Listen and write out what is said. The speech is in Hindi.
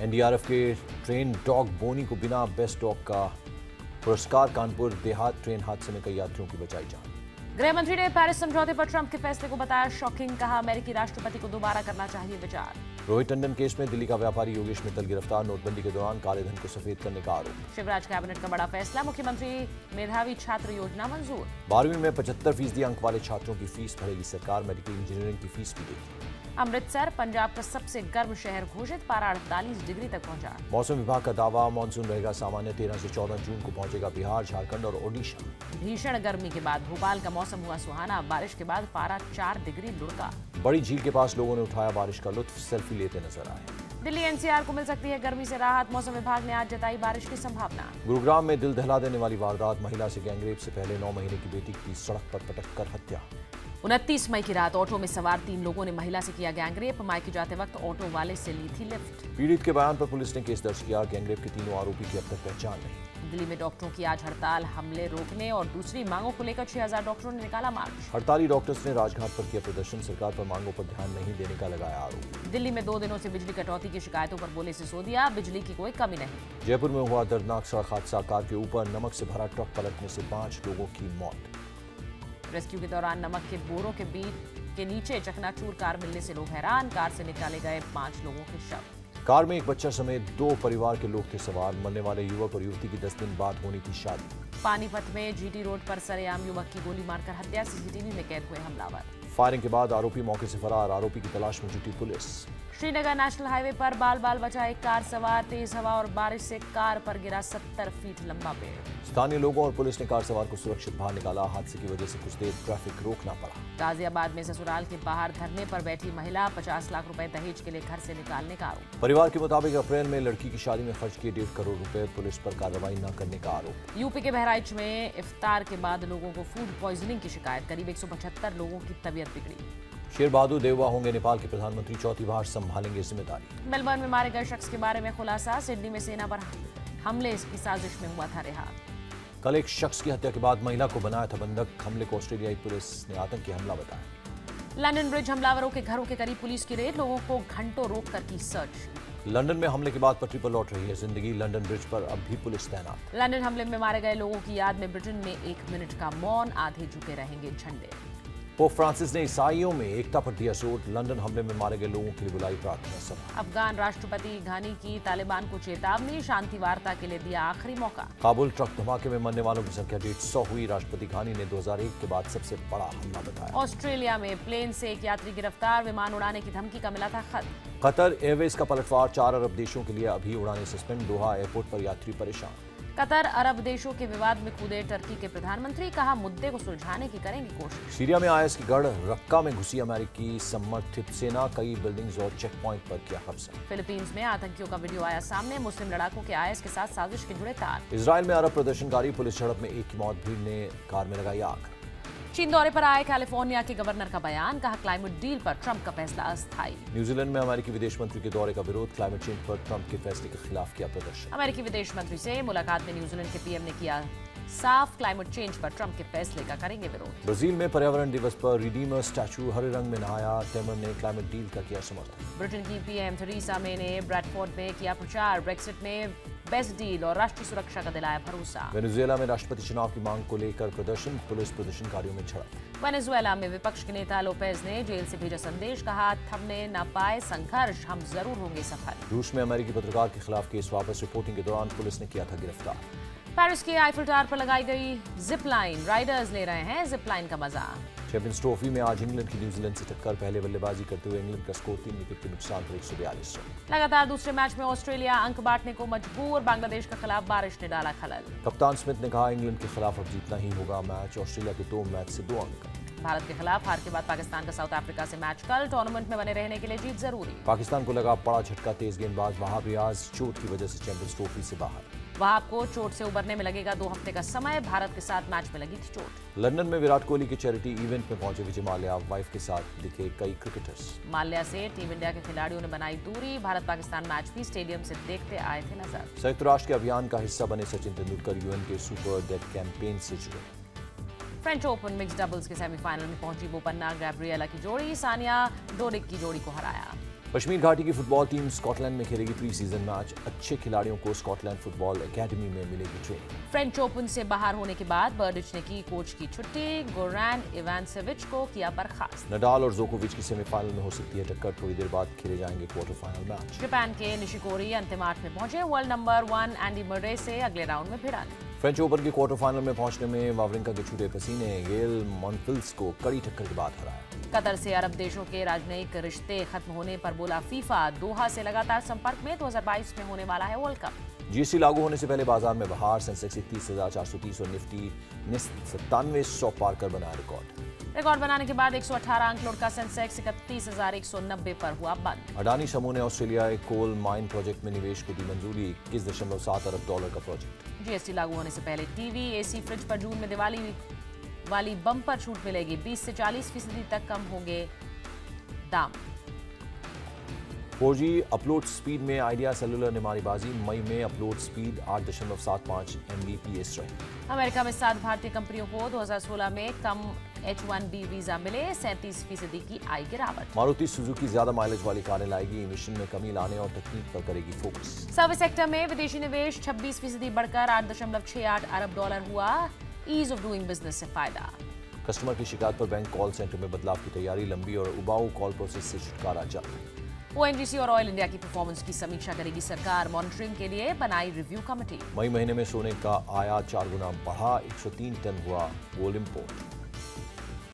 एनडीआरएफ के ट्रेन डॉग बोनी को बिना बेस्ट डॉग का पुरस्कार। कानपुर देहात ट्रेन हादसे में कई यात्रियों की बचाई जान। गृह मंत्री ने पेरिस समझौते पर ट्रंप के फैसले को बताया शॉकिंग। कहा अमेरिकी राष्ट्रपति को दोबारा करना चाहिए विचार। रोहित टंडन केस में दिल्ली का व्यापारी योगेश मित्तल गिरफ्तार। नोटबंदी के दौरान काले धन को सफेद करने का आरोप। शिवराज कैबिनेट का बड़ा फैसला। मुख्यमंत्री मेधावी छात्र योजना मंजूर। 12वीं में 75% अंक वाले छात्रों की फीस भरेगी सरकार। मेडिकल इंजीनियरिंग की फीस भी देगी। अमृतसर पंजाब का सबसे गर्म शहर घोषित। पारा 48 डिग्री तक पहुंचा। मौसम विभाग का दावा मानसून रहेगा सामान्य। 13 से 14 जून को पहुंचेगा बिहार, झारखंड और ओडिशा। भीषण गर्मी के बाद भोपाल का मौसम हुआ सुहाना। बारिश के बाद पारा 4 डिग्री लुढ़का। बड़ी झील के पास लोगों ने उठाया बारिश का लुत्फ। सेल्फी लेते नजर आए। दिल्ली एनसीआर को मिल सकती है गर्मी से राहत। मौसम विभाग ने आज जताई बारिश की संभावना। गुरुग्राम में दिल दहला देने वाली वारदात। महिला से गैंगरेप से पहले 9 महीने की बेटी की सड़क पर पटक कर हत्या। 29 मई की रात ऑटो में सवार 3 लोगों ने महिला से किया गैंगरेप। मायके जाते वक्त ऑटो वाले से ली थी लिफ्ट। पीड़ित के बयान पर पुलिस ने केस दर्ज किया। गैंगरेप के तीनों आरोपी की अब तक पहचान नहीं। दिल्ली में डॉक्टरों की आज हड़ताल। हमले रोकने और दूसरी मांगों को लेकर 6000 डॉक्टरों ने निकाला मार्च। हड़ताली डॉक्टर्स ने राजघाट पर किया प्रदर्शन। सरकार पर मांगों पर ध्यान नहीं देने का लगाया आरोप। दिल्ली में 2 दिनों से बिजली कटौती की शिकायतों पर बोले सिसोदिया। बिजली की कोई कमी नहीं। जयपुर में हुआ दर्दनाक सड़क हादसा। कार के ऊपर नमक से भरा ट्रक पलटने से 5 लोगों की मौत। रेस्क्यू के दौरान नमक के बोरों के बीच के नीचे चकनाचूर कार मिलने से लोग हैरान। कार से निकाले गए 5 लोगों के शव। कार में एक बच्चा समेत 2 परिवार के लोग थे सवार। मरने वाले युवक और युवती की 10 दिन बाद होनी थी शादी। पानीपत में जीटी रोड पर सरेआम युवक की गोली मारकर हत्या। सीसीटीवी में कैद हुए हमलावर। फायरिंग के बाद आरोपी मौके से फरार। आरोपी की तलाश में जुटी पुलिस। श्रीनगर नेशनल हाईवे पर बाल बाल बचा एक कार सवार। तेज हवा और बारिश से कार पर गिरा 70 फीट लंबा पेड़। स्थानीय लोगों और पुलिस ने कार सवार को सुरक्षित बाहर निकाला। हादसे की वजह से कुछ देर ट्रैफिक रोकना पड़ा। गाजियाबाद में ससुराल के बाहर धरने पर बैठी महिला। 50 लाख रुपए दहेज के लिए घर से निकालने का आरोप। परिवार के मुताबिक अप्रैल में लड़की की शादी में खर्च किए 1.5 करोड़ रुपए। पुलिस पर कार्रवाई न करने का आरोप। यूपी के बहराइच में इफ्तार के बाद लोगों को फूड पॉइजनिंग की शिकायत। करीब 175 लोगों की तबीयत बिगड़ी। शेर बहादुर देववा होंगे नेपाल के प्रधानमंत्री। 4थी बार संभालेंगे जिम्मेदारी। मेलबर्न में मारे गए शख्स के बारे में खुलासा। सिडनी में सेना पर हमले की साजिश में हुआ था रिहा। कल एक शख्स की हत्या के बाद महिला को बनाया था बंधक। हमले को ऑस्ट्रेलियाई पुलिस ने आतंकी हमला बताया। लंदन ब्रिज हमलावरों के घरों के करीब पुलिस की रेड। लोगों को घंटों रोककर की सर्च। लंदन में हमले के बाद पटरी पर लौट रही है जिंदगी। लंदन ब्रिज पर अब भी पुलिस तैनात। लंदन हमले में मारे गए लोगों की याद में ब्रिटेन में 1 मिनट का मौन। आधे झुके रहेंगे झंडे। पोप फ्रांसिस ने ईसाइयों में एकता पर दिया जोर। लंदन हमले में मारे गए लोगों के लिए बुलाई प्रार्थना सभा। अफगान राष्ट्रपति घानी की तालिबान को चेतावनी। शांति वार्ता के लिए दिया आखिरी मौका। काबुल ट्रक धमाके में मरने वालों की संख्या 150 हुई। राष्ट्रपति घानी ने 2001 के बाद सबसे बड़ा हमला बताया। ऑस्ट्रेलिया में प्लेन से एक यात्री गिरफ्तार। विमान उड़ाने की धमकी का मिला था खत। कतर एयरवेज का पलटवार। 4 अरब देशों के लिए अभी उड़ानें सस्पेंड। दोहा एयरपोर्ट पर यात्री परेशान। कतर अरब देशों के विवाद में कूदे टर्की के प्रधानमंत्री। कहा मुद्दे को सुलझाने की करेंगे कोशिश। सीरिया में आईएस की गढ़ रक्का में घुसी अमेरिकी समर्थित सेना। कई बिल्डिंग्स और चेक पॉइंट पर किया कब्जा। फिलीपींस में आतंकियों का वीडियो आया सामने। मुस्लिम लड़ाकों के आईएस के साथ साजिश के जुड़े तार। इजराइल में अरब प्रदर्शनकारी। पुलिस झड़प में एक की मौत। भीड़ ने कार में लगाई आग। चीन दौरे पर आए कैलिफोर्निया के गवर्नर का बयान। कहा क्लाइमेट डील पर ट्रंप का फैसला अस्थायी। न्यूजीलैंड में अमेरिकी विदेश मंत्री के दौरे का विरोध। क्लाइमेट चेंज पर ट्रंप के फैसले के खिलाफ किया प्रदर्शन। अमेरिकी विदेश मंत्री से मुलाकात में न्यूजीलैंड के पीएम ने किया साफ क्लाइमेट चेंज पर ट्रंप के फैसले का करेंगे विरोध। ब्राजील में पर्यावरण दिवस पर रिडीमर स्टैचू हरे रंग में नहाया। तेमर ने क्लाइमेट डील का किया समर्थन। ब्रिटेन की पीएम थेरेसा मे ने ब्रैडफोर्ड में किया प्रचार। ब्रेक्सिट में बेस्ट डील और राष्ट्रीय सुरक्षा का दिलाया भरोसा। वेनेजुएला में राष्ट्रपति चुनाव की मांग को लेकर प्रदर्शन। पुलिस प्रदर्शनकारियों में झड़प। वेनेजुएला में विपक्ष के नेता लोपेज ने जेल से भेजा संदेश। कहा थमने न पाए संघर्ष, हम जरूर होंगे सफल। रूस में अमेरिकी पत्रकार के खिलाफ केस वापस। रिपोर्टिंग के दौरान पुलिस ने किया था गिरफ्तार। पेरिस के आईफिल टावर पर लगाई गई जिप लाइन। राइडर्स ले रहे हैं जिप लाइन का मजा। चैंपियंस ट्रॉफी में आज इंग्लैंड की न्यूजीलैंड से टक्कर। पहले बल्लेबाजी करते हुए इंग्लैंड का स्कोर 3 विकेट के नुकसान पर 142 रन। लगातार दूसरे मैच में ऑस्ट्रेलिया अंक बांटने को मजबूर। बांग्लादेश के खिलाफ बारिश ने डाला खलल। कप्तान स्मिथ ने कहा इंग्लैंड के खिलाफ अब जीतना ही होगा मैच। ऑस्ट्रेलिया के 2 मैच से 2 अंक। भारत के खिलाफ हार के बाद पाकिस्तान का साउथ अफ्रीका से मैच कल। टूर्नामेंट में बने रहने के लिए जीत जरूरी। पाकिस्तान को लगा बड़ा झटका। तेज गेंदबाज वहाब रियाज चोट की वजह से चैंपियंस ट्रॉफी से बाहर। वहाब को चोट से उबरने में लगेगा 2 हफ्ते का समय। भारत के साथ मैच में लगी थी चोट। लंदन में विराट कोहली के चैरिटी इवेंट में पहुंचे विजय माल्या। वाइफ के साथ दिखे कई क्रिकेटर्स। माल्या से टीम इंडिया के खिलाड़ियों ने बनाई दूरी। भारत पाकिस्तान मैच भी स्टेडियम से देखते आए थे नजर। संयुक्त राष्ट्र के अभियान का हिस्सा बने सचिन तेंदुलकर यूएन के सुपर डेट कैंपेन से जुड़े। फ्रेंच ओपन मिक्स डबल्स के सेमीफाइनल में पहुंची बोपन्ना गैब्रिएला की जोड़ी। सानिया डोडिक की जोड़ी को हराया। कश्मीर घाटी की फुटबॉल टीम स्कॉटलैंड में खेलेगी प्री सीजन मैच। अच्छे खिलाड़ियों को स्कॉटलैंड फुटबॉल एकेडमी में मिलेगी ट्रेनिंग। फ्रेंच ओपन से बाहर होने के बाद बर्डिच ने की कोच की छुट्टी। गोरान इवानसेविच को किया बर्खास्त। नडाल और जोकोविच की सेमीफाइनल में हो सकती है टक्कर। थोड़ी देर बाद खेले जाएंगे क्वार्टर फाइनल मैच। जापान के निशिकोरी अंतिम 8 में पहुंचे। वर्ल्ड नंबर 1 एंडी मर्रे से अगले राउंड में भिड़ाने। फ्रेंच ओपन के क्वार्टर फाइनल में पहुंचने में वावरिंका के छूटे पसीने। गेल मॉनफिल्स को कड़ी टक्कर के बाद हराया। कतर से अरब देशों के राजनयिक रिश्ते खत्म होने पर बोला फीफा। दोहा से लगातार संपर्क में। 2022 में होने वाला है वर्ल्ड कप। जीएसटी लागू होने से पहले बाजार में बहार। सेंसेक्स 31,430 और निफ्टी 9700 पार कर बनाया रिकॉर्ड बनाने के बाद 118 अंक लौट का सेंसेक्स 31,190 पर हुआ बंद। अडानी समूह ने ऑस्ट्रेलिया कोल माइन प्रोजेक्ट में निवेश को दी मंजूरी। 21.7 अरब डॉलर का प्रोजेक्ट। जीएसटी लागू होने से पहले टीवी, एसी, फ्रिज पर जून में दिवाली वाली बम्पर छूट मिलेगी। 20 से 40% तक कम होंगे दाम। 4G अपलोड स्पीड में आइडिया सेलुलर ने मारी बाजी। मई में अपलोड स्पीड 8.75 Mbps रही। अमेरिका में 7 भारतीय कंपनियों को 2016 में कम H1B वीजा मिले। 37% की आई गिरावट। मारुति सुजुकी ज्यादा माइलेज वाली कारें लाएगी। इमिशन में कमी लाने और तकनीक पर करेगी फोकस। सर्विस सेक्टर में विदेशी निवेश 26% बढ़कर 8.68 अरब डॉलर हुआ। ईज ऑफ डूइंग बिजनेस से फायदा। कस्टमर की शिकायत पर बैंक कॉल सेंटर में बदलाव की तैयारी। लंबी और उबाऊ कॉल प्रोसेस से छुटकारा जल्द। ONGC और ऑयल इंडिया की परफॉर्मेंस की समीक्षा करेगी सरकार। मॉनिटरिंग के लिए बनाई रिव्यू कमेटी। मई महीने में सोने का आयात 4 गुना बढ़ा। 103 टन हुआ गोल्ड इंपोर्ट।